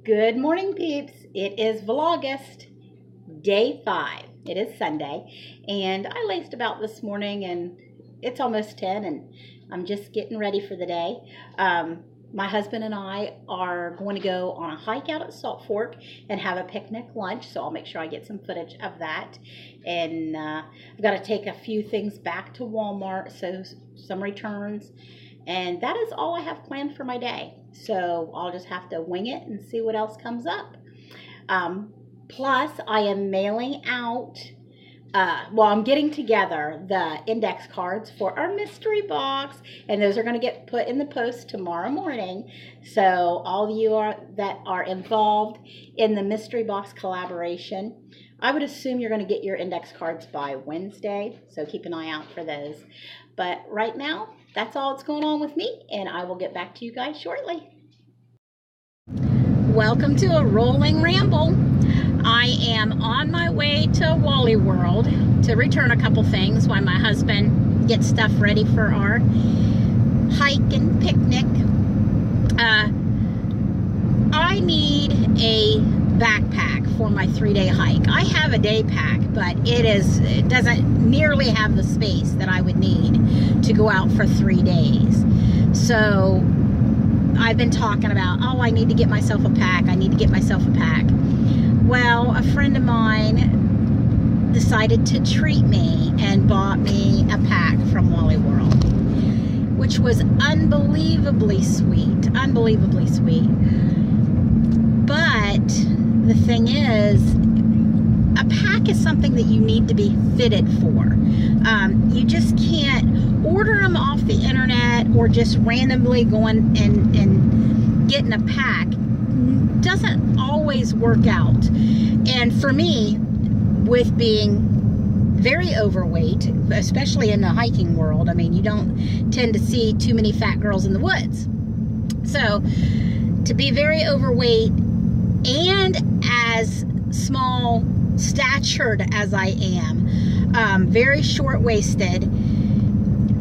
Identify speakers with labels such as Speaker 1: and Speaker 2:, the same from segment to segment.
Speaker 1: Good morning, peeps. It is Vlogust, day 5. It is Sunday, and I laced about this morning, and it's almost 10, and I'm just getting ready for the day. My husband and I are going to go on a hike out at Salt Fork and have a picnic lunch, so I'll make sure I get some footage of that. And I've got to take a few things back to Walmart, so some returns. And that is all I have planned for my day. So I'll just have to wing it and see what else comes up. Plus, I am mailing out, I'm getting together the index cards for our mystery box. And those are going to get put in the post tomorrow morning. So all of you that are involved in the mystery box collaboration, I would assume you're going to get your index cards by Wednesday. So keep an eye out for those. But right now, that's all that's going on with me, and I will get back to you guys shortly. Welcome to a rolling ramble. I am on my way to Wally World to return a couple things while my husband gets stuff ready for our hike and picnic. I need a backpack for my 3-day hike. I have a day pack, but it doesn't nearly have the space that I would need to go out for 3 days. So I've been talking about, I need to get myself a pack. I need to get myself a pack. Well, a friend of mine decided to treat me and bought me a pack from Wally World, which was unbelievably sweet. Unbelievably sweet. But the thing is, a pack is something that you need to be fitted for. You just can't order them off the internet or just randomly going and getting a pack. Doesn't always work out. And for me, with being very overweight, especially in the hiking world, I mean, you don't tend to see too many fat girls in the woods. So to be very overweight and as small statured as I am, very short-waisted,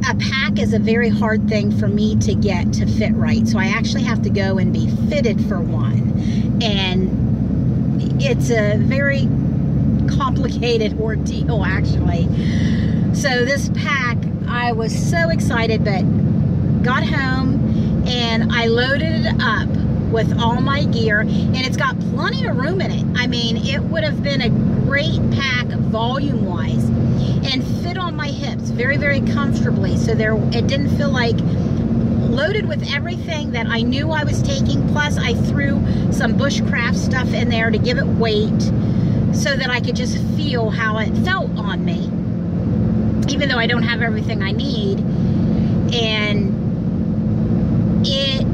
Speaker 1: a pack is a very hard thing for me to get to fit right. So I actually have to go and be fitted for one. And it's a very complicated ordeal, actually. So this pack, I was so excited, but got home and I loaded it up with all my gear, and it's got plenty of room in it. I mean, it would have been a great pack volume-wise and fit on my hips very, very comfortably. So it didn't feel like loaded with everything that I knew I was taking. Plus, I threw some bushcraft stuff in there to give it weight so that I could just feel how it felt on me, even though I don't have everything I need. And it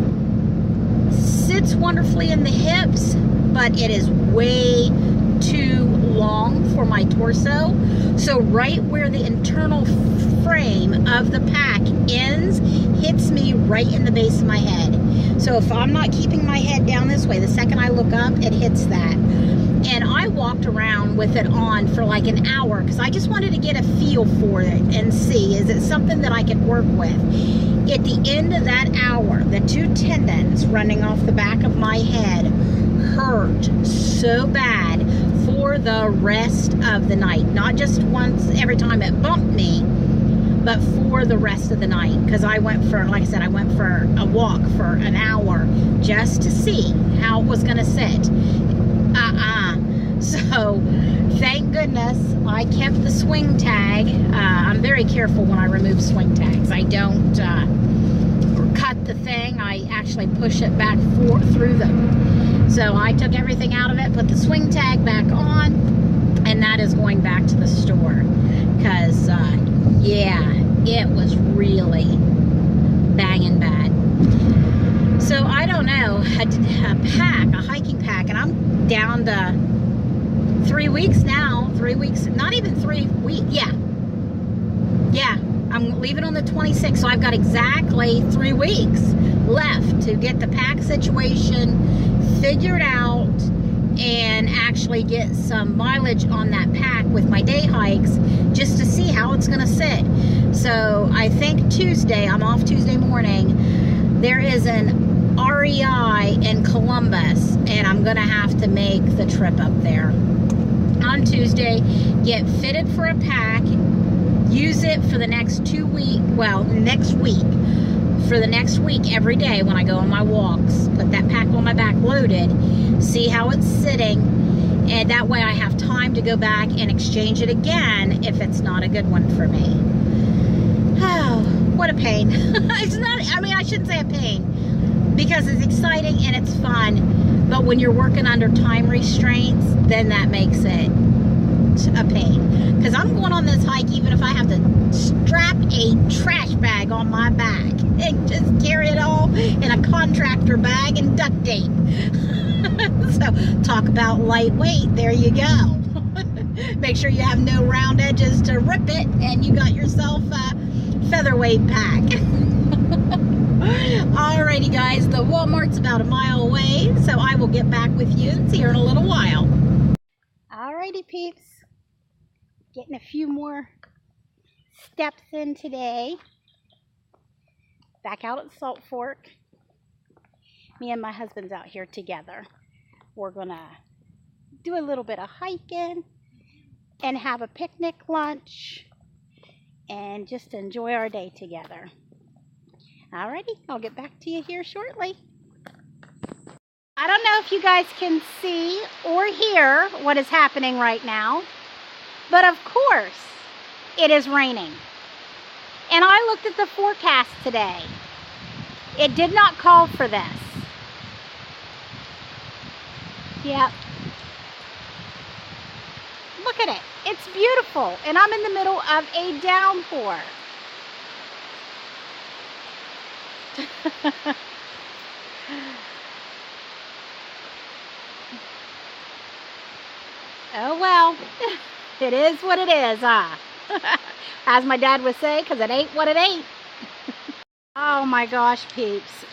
Speaker 1: sits wonderfully in the hips, but it is way too long for my torso. So right where the internal frame of the pack ends hits me right in the base of my head. So if I'm not keeping my head down this way, the second I look up, it hits that. And I walked around with it on for like an hour because I just wanted to get a feel for it and see, is it something that I could work with? At the end of that hour, the 2 tendons running off the back of my head hurt so bad for the rest of the night. Not just once, every time it bumped me, but for the rest of the night. Because I went for, like I said, I went for a walk for an hour just to see how it was going to sit. So, thank goodness I kept the swing tag. I'm very careful when I remove swing tags. I don't cut the thing. I actually push it back through them. So I took everything out of it, put the swing tag back on, and that is going back to the store. Because, yeah, it was really banging bad. So I don't know, a hiking pack, and I'm down to 3 weeks now. 3 weeks, not even 3 weeks. Yeah, I'm leaving on the 26th, so I've got exactly 3 weeks left to get the pack situation figured out and actually get some mileage on that pack with my day hikes just to see how it's going to sit. So I think Tuesday, I'm off Tuesday morning, there is an REI in Columbus, and I'm gonna have to make the trip up there on Tuesday, get fitted for a pack, use it for the next 2 weeks, well, next week, for the next week every day when I go on my walks, put that pack on my back loaded, see how it's sitting, and that way I have time to go back and exchange it again if it's not a good one for me. Oh, what a pain. It's not, I mean, I shouldn't say a pain, because it's exciting and it's fun, but when you're working under time restraints, then that makes it a pain. Because I'm going on this hike even if I have to strap a trash bag on my back and just carry it all in a contractor bag and duct tape. So talk about lightweight, there you go. Make sure you have no round edges to rip it, and you got yourself a featherweight pack. Alrighty guys, the Walmart's about a mile away, so I will get back with you here in a little while. Alrighty peeps, getting a few more steps in today. Back out at Salt Fork. Me and my husband's out here together. We're gonna do a little bit of hiking and have a picnic lunch and just enjoy our day together. Alrighty, I'll get back to you here shortly. I don't know if you guys can see or hear what is happening right now, but of course it is raining. And I looked at the forecast today. It did not call for this. Yep. Look at it. It's beautiful. And I'm in the middle of a downpour. Oh well, it is what it is, huh? As my dad would say, because it ain't what it ain't. Oh my gosh, peeps.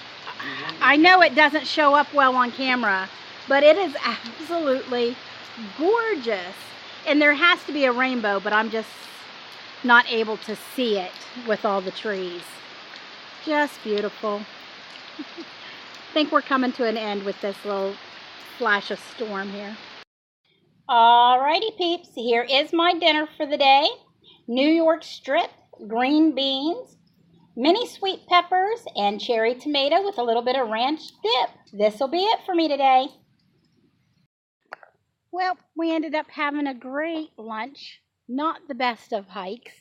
Speaker 1: I know it doesn't show up well on camera, but it is absolutely gorgeous. And there has to be a rainbow, but I'm just not able to see it with all the trees. Just beautiful. I think we're coming to an end with this little flash of storm here. Alrighty peeps, here is my dinner for the day. New York strip, green beans, mini sweet peppers, and cherry tomato with a little bit of ranch dip. This will be it for me today. Well, we ended up having a great lunch. Not the best of hikes.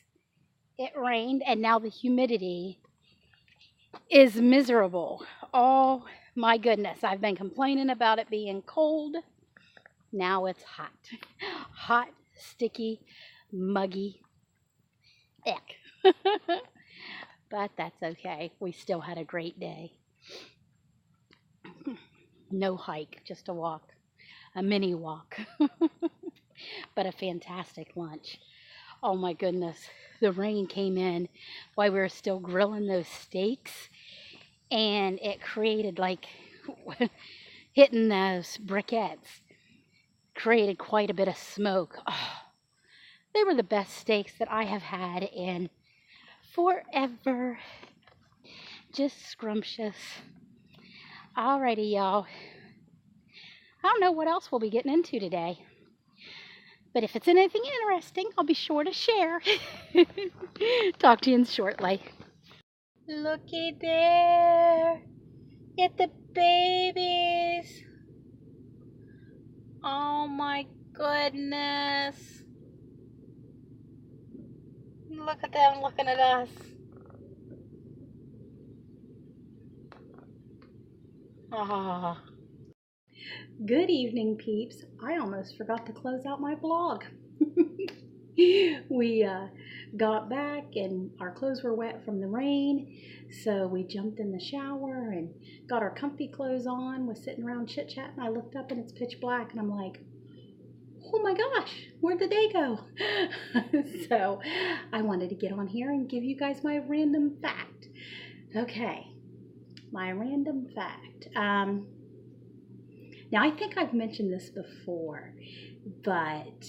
Speaker 1: It rained and now the humidity is miserable. Oh my goodness, I've been complaining about it being cold. Now it's hot. Hot, sticky, muggy. Ick. But that's okay. We still had a great day. No hike, just a walk. A mini walk. But a fantastic lunch. Oh my goodness. The rain came in while we were still grilling those steaks. And it created like hitting those briquettes. Created quite a bit of smoke. Oh, they were the best steaks that I have had in forever. Just scrumptious. Alrighty, y'all. I don't know what else we'll be getting into today. But if it's anything interesting, I'll be sure to share. Talk to you shortly. Looky there. At the babies. Oh my goodness. Look at them looking at us. Ah. Good evening, peeps. I almost forgot to close out my vlog. We got back and our clothes were wet from the rain, so we jumped in the shower and got our comfy clothes on, was sitting around chit-chatting. I looked up and it's pitch black and I'm like, oh my gosh, where'd the day go? So I wanted to get on here and give you guys my random fact. Okay, my random fact. Now I think I've mentioned this before, but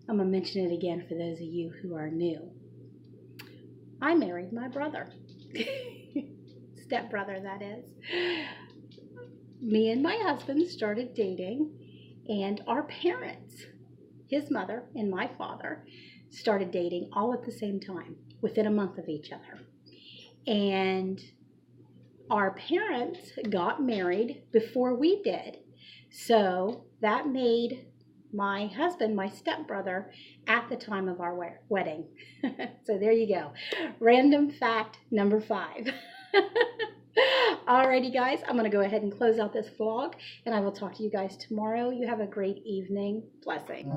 Speaker 1: I'm going to mention it again for those of you who are new. I married my brother. Stepbrother, that is. me and my husband started dating, and our parents, his mother and my father, started dating all at the same time, within a month of each other. And our parents got married before we did. So that made my husband my stepbrother at the time of our wedding. So there you go. Random fact number 5. Alrighty guys, I'm going to go ahead and close out this vlog, and I will talk to you guys tomorrow. You have a great evening. Blessings.